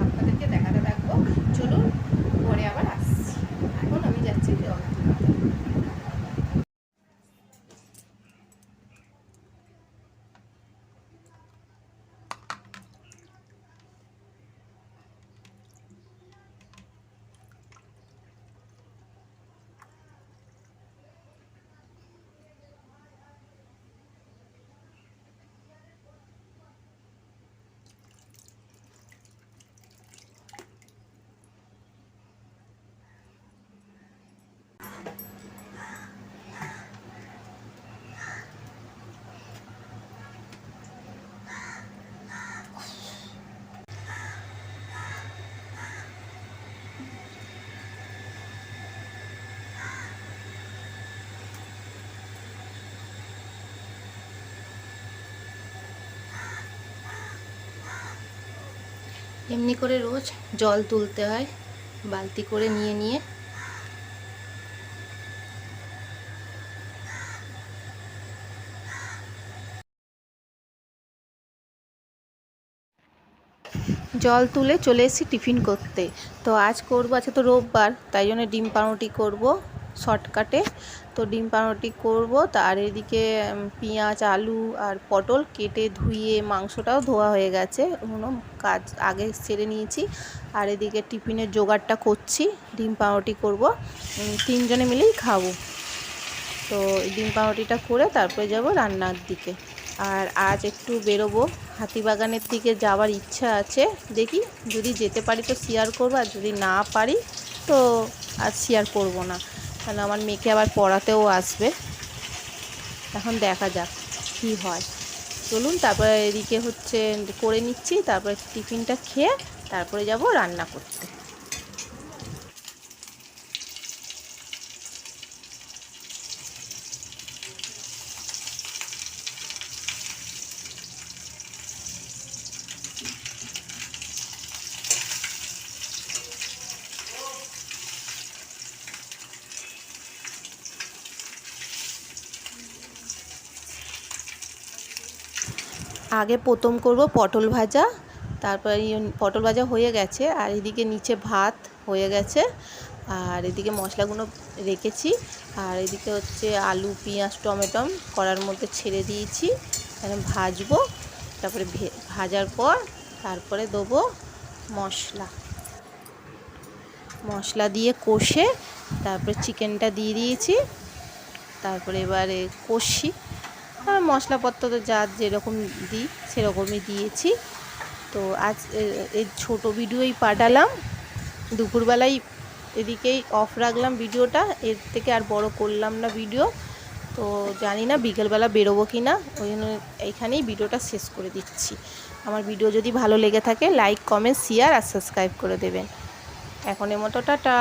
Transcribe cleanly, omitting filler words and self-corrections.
আপনাদেরকে দেখাতে থাকবো। চলুন পরে আবার আসছি। এখন আমি যাচ্ছি জল তুলতে। এমনি করে রোজ জল তুলতে হয় বালতি করে নিয়ে নিয়ে। জল তুলে চলে এসেছি টিফিন করতে। তো আজ করবো, আজকে তো রোববার, তাই জন্য ডিম পাউরুটি করবো শর্টকাটে। তো ডিম পাউরুটি করবো, তার এদিকে পেঁয়াজ আলু আর পটল কেটে ধুয়ে মাংসটাও ধোয়া হয়ে গেছে, কোনো কাজ আগে সেরে নিয়েছি। আর এদিকে টিফিনের জোগাড়টা করছি, ডিম পাউরুটি করবো, তিনজনে মিলেই খাবো। তো ডিম পাউরুটিটা করে তারপরে যাব রান্নার দিকে। আর আজ একটু বেরোবো, হাতিবাগানের দিকে যাওয়ার ইচ্ছা আছে। দেখি যদি যেতে পারি তো শেয়ার করবো, আর যদি না পারি তো আজ শেয়ার করবো না, কারণ আমার মেয়েকে আবার পড়াতেও আসবে। এখন দেখা যাক কী হয়। চলুন তারপরে এদিকে হচ্ছে করে নিচ্ছি, তারপরে টিফিনটা খেয়ে তারপরে যাব রান্না করতে। আগে প্রথম করব পটল ভাজা, তারপর পটল ভাজা হয়ে গেছে, আর এদিকে নিচে ভাত হয়ে গেছে, আর এদিকে মশলাগুলো রেখেছি। আর এদিকে হচ্ছে আলু পেঁয়াজ টমেটো কড়ার মধ্যে ছেড়ে দিয়েছি, এখানে ভাজবো। তারপরে ভাজার পর তারপরে দেবো মশলা, মশলা দিয়ে কষে তারপরে চিকেনটা দিয়ে দিয়েছি। তারপরে এবারে কষি, আর মশলাপত্র তো যা যেরকম দিই সেরকমই দিয়েছি। তো আজ এই ছোটো ভিডিওই পাঠালাম, দুপুরবেলায় এদিকেই অফ রাখলাম ভিডিওটা, এর থেকে আর বড় করলাম না ভিডিও। তো জানি না বিকেলবেলা বেরোবো কি না, ওই জন্য এইখানেই ভিডিওটা শেষ করে দিচ্ছি। আমার ভিডিও যদি ভালো লেগে থাকে লাইক কমেন্ট শেয়ার আর সাবস্ক্রাইব করে দেবেন। এখনের মতো টাটা।